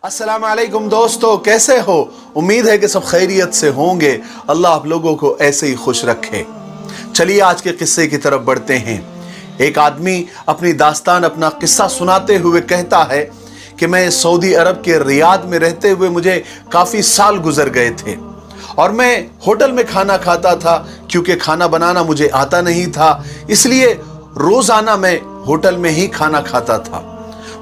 अस्सलाम वालेकुम दोस्तों, कैसे हो? उम्मीद है कि सब खैरियत से होंगे। अल्लाह आप लोगों को ऐसे ही खुश रखे। चलिए आज के किस्से की तरफ बढ़ते हैं। एक आदमी अपनी दास्तान, अपना किस्सा सुनाते हुए कहता है कि मैं सऊदी अरब के रियाद में रहते हुए मुझे काफ़ी साल गुजर गए थे और मैं होटल में खाना खाता था। क्योंकि खाना बनाना मुझे आता नहीं था, इसलिए रोज़ाना मैं होटल में ही खाना खाता था।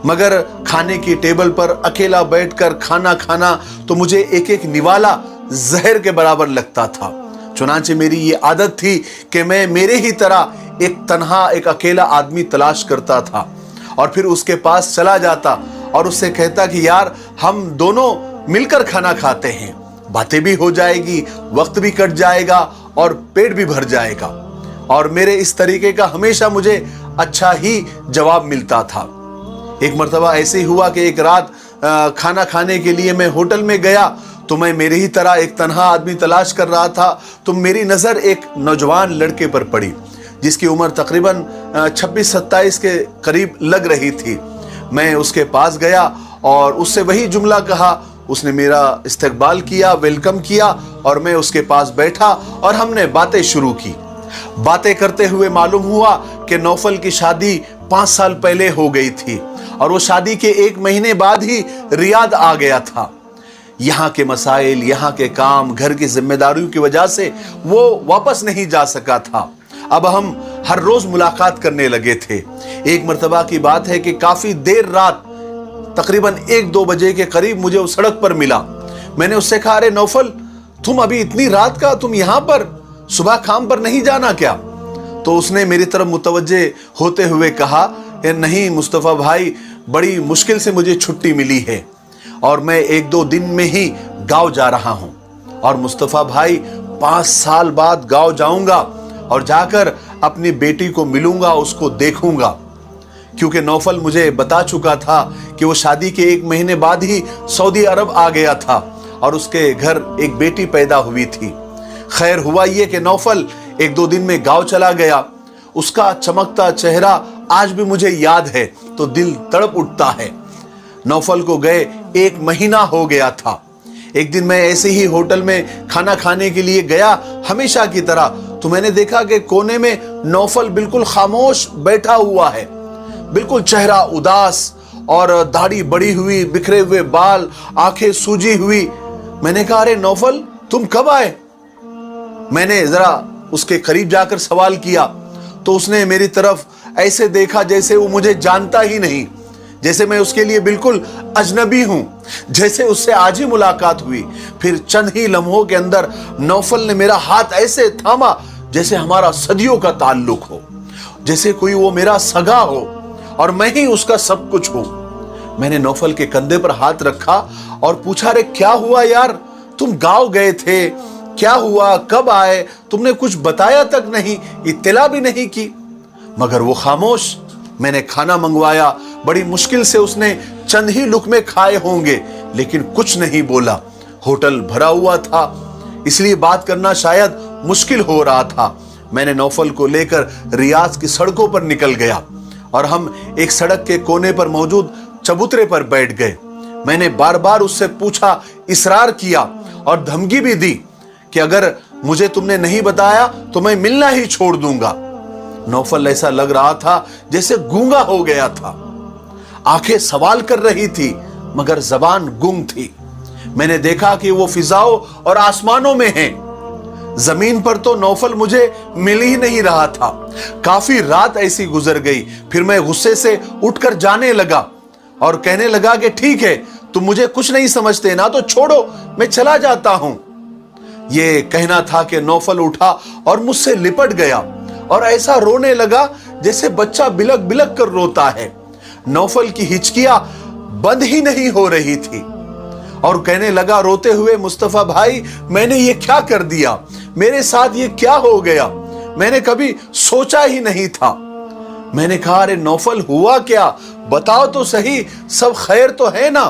मगर खाने की टेबल पर अकेला बैठकर खाना खाना तो मुझे एक एक निवाला जहर के बराबर लगता था। चुनांचे मेरी ये आदत थी कि मैं मेरे ही तरह एक तन्हा, एक अकेला आदमी तलाश करता था और फिर उसके पास चला जाता और उससे कहता कि यार हम दोनों मिलकर खाना खाते हैं, बातें भी हो जाएगी, वक्त भी कट जाएगा और पेट भी भर जाएगा। और मेरे इस तरीके का हमेशा मुझे अच्छा ही जवाब मिलता था। एक मर्तबा ऐसे ही हुआ कि एक रात खाना खाने के लिए मैं होटल में गया तो मैं मेरे ही तरह एक तन्हा आदमी तलाश कर रहा था तो मेरी नज़र एक नौजवान लड़के पर पड़ी जिसकी उम्र तकरीबन 26-27 के करीब लग रही थी। मैं उसके पास गया और उससे वही जुमला कहा। उसने मेरा इस्तकबाल किया, वेलकम किया और मैं उसके पास बैठा और हमने बातें शुरू की। बातें करते हुए मालूम हुआ कि नौफल की शादी 5 साल पहले हो गई थी और वो शादी के 1 महीने बाद ही रियाद आ गया था। यहाँ के मसाइल, यहाँ के काम, घर की जिम्मेदारियों की वजह से वो वापस नहीं जा सका था। अब हम हर रोज मुलाकात करने लगे थे। एक मर्तबा की बात है कि काफी देर रात, तकरीबन 1-2 बजे के करीब मुझे उस सड़क पर मिला। मैंने उससे कहा, अरे नौफल, तुम अभी इतनी रात का तुम यहाँ पर, सुबह काम पर नहीं जाना क्या? तो उसने मेरी तरफ मुतवज्जे होते हुए कहा, नहीं मुस्तफ़ा भाई, बड़ी मुश्किल से मुझे छुट्टी मिली है और मैं 1-2 दिन में ही गांव जा रहा हूं और मुस्तफ़ा भाई 5 साल बाद गांव जाऊंगा और जाकर अपनी बेटी को मिलूंगा, उसको देखूंगा। क्योंकि नौफल मुझे बता चुका था कि वो शादी के 1 महीने बाद ही सऊदी अरब आ गया था और उसके घर एक बेटी पैदा हुई थी। खैर हुआ ये कि नौफल 1-2 दिन में गांव चला गया। उसका चमकता चेहरा आज भी मुझे याद है तो दिल तड़प उठता है। नौफल को गए 1 महीना हो गया था। एक दिन मैं ऐसे ही होटल में खाना खाने के लिए गया हमेशा की तरह, तो मैंने देखा कि कोने में नौफल बिल्कुल खामोश बैठा हुआ है, बिल्कुल चेहरा उदास और दाढ़ी बड़ी हुई, बिखरे हुए बाल, आंखें सूजी हुई। मैंने कहा, अरे नौफल, तुम कब आए? मैंने जरा उसके करीब जाकर सवाल किया तो उसने मेरी तरफ ऐसे देखा जैसे वो मुझे जानता ही नहीं, जैसे मैं उसके लिए बिल्कुल अजनबी हूं, जैसे उससे आज ही मुलाकात हुई। फिर चंद ही लम्हों के अंदर नौफल ने मेरा हाथ ऐसे थामा जैसे हमारा सदियों का ताल्लुक हो, जैसे कोई वो मेरा सगा हो और मैं ही उसका सब कुछ हूं। मैंने नौफल के कंधे पर हाथ रखा और पूछा, अरे क्या हुआ यार, तुम गांव गए थे, क्या हुआ, कब आए? तुमने कुछ बताया तक नहीं, इत्तला भी नहीं की। मगर वो खामोश। मैंने खाना मंगवाया, बड़ी मुश्किल से उसने चंद ही लुकमे खाए होंगे लेकिन कुछ नहीं बोला। होटल भरा हुआ था इसलिए बात करना शायद मुश्किल हो रहा था। मैंने नौफल को लेकर रियाद की सड़कों पर निकल गया और हम एक सड़क के कोने पर मौजूद चबूतरे पर बैठ गए। मैंने बार बार उससे पूछा, इसरार किया और धमकी भी दी कि अगर मुझे तुमने नहीं बताया तो मैं मिलना ही छोड़ दूंगा। नौफल ऐसा लग रहा था जैसे गूंगा हो गया था। आंखें सवाल कर रही थी मगर जबान गुंग थी। मैंने देखा कि वो फिजाओं और आसमानों में है। जमीन पर तो नौफल मुझे मिल ही नहीं रहा था। काफी रात ऐसी गुजर गई। फिर मैं गुस्से से उठकर जाने लगा और कहने लगा कि ठीक है, तुम मुझे कुछ नहीं समझते ना, तो छोड़ो, मैं चला जाता हूं। ये कहना था कि नौफल उठा और मुझसे लिपट गया और ऐसा रोने लगा जैसे बच्चा बिलक बिलक कर रोता है। नौफल की हिचकियां बंद ही नहीं हो रही थी और कहने लगा रोते हुए, मुस्तफा भाई, मैंने ये क्या कर दिया? मेरे साथ ये क्या हो गया? मैंने कभी सोचा ही नहीं था। मैंने कहा, अरे नौफल, हुआ क्या? बताओ तो सही, सब खैर तो है ना?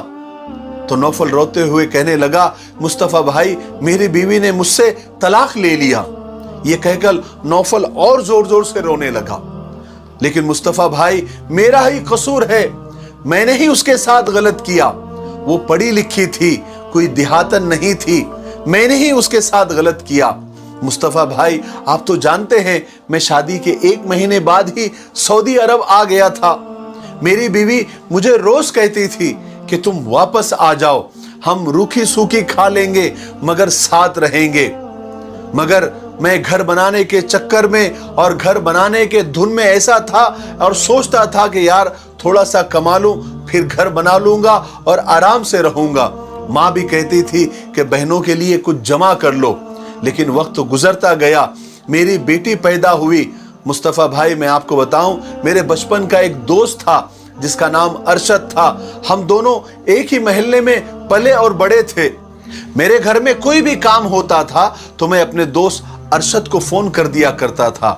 तो नौफल रोते हुए कहने लगा, मुस्तफा भाई, मेरी बीवी ने मुझसे तलाक ले लिया। ये कहकर नौफल और जोर जोर से रोने लगा। लेकिन मुस्तफा भाई, मेरा ही कसूर है, मैंने ही उसके साथ गलत किया। वो पढ़ी लिखी थी, कोई देहातन नहीं थी। मैंने ही उसके साथ गलत किया। मुस्तफ़ा भाई, आप तो जानते हैं मैं शादी के 1 महीने बाद ही सऊदी अरब आ गया था। मेरी बीवी मुझे रोज कहती थी कि तुम वापस आ जाओ, हम रूखी सूखी खा लेंगे मगर साथ रहेंगे। मगर मैं घर बनाने के चक्कर में और घर बनाने के धुन में ऐसा था और सोचता था कि यार थोड़ा सा कमा लूं, फिर घर बना लूंगा और आराम से रहूंगा। माँ भी कहती थी कि बहनों के लिए कुछ जमा कर लो, लेकिन वक्त गुजरता गया, मेरी बेटी पैदा हुई। मुस्तफ़ा भाई, मैं आपको बताऊं, मेरे बचपन का एक दोस्त था जिसका नाम अरशद था। हम दोनों एक ही महल्ले में पले और बड़े थे। मेरे घर में कोई भी काम होता था तो मैं अपने दोस्त अरशद को फोन कर दिया करता था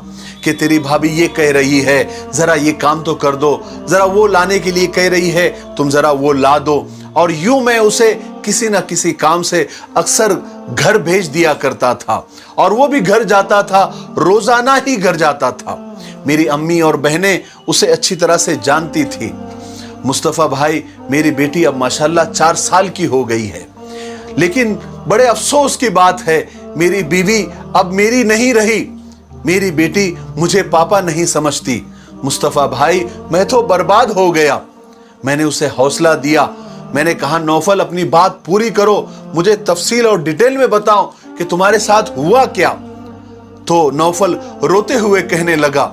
कि तेरी भाभी ये कह रही है, जरा ये काम तो कर दो, जरा वो लाने के लिए कह रही है, तुम जरा वो ला दो। और यूं मैं उसे किसी ना किसी काम से अक्सर घर भेज दिया करता था और वो भी घर जाता था, रोजाना ही घर जाता था। मेरी अम्मी और बहनें उसे अच्छी तरह से जानती थी। मुस्तफ़ा भाई, मेरी बेटी अब माशाल्लाह 4 साल की हो गई है, लेकिन बड़े अफसोस की बात है, मेरी बीवी अब मेरी नहीं रही। मेरी बेटी मुझे पापा नहीं समझती। मुस्तफ़ा भाई, मैं तो बर्बाद हो गया। मैंने उसे हौसला दिया, मैंने कहा नौफल अपनी बात पूरी करो, मुझे तफसील और डिटेल में बताओ कि तुम्हारे साथ हुआ क्या। तो नौफल रोते हुए कहने लगा,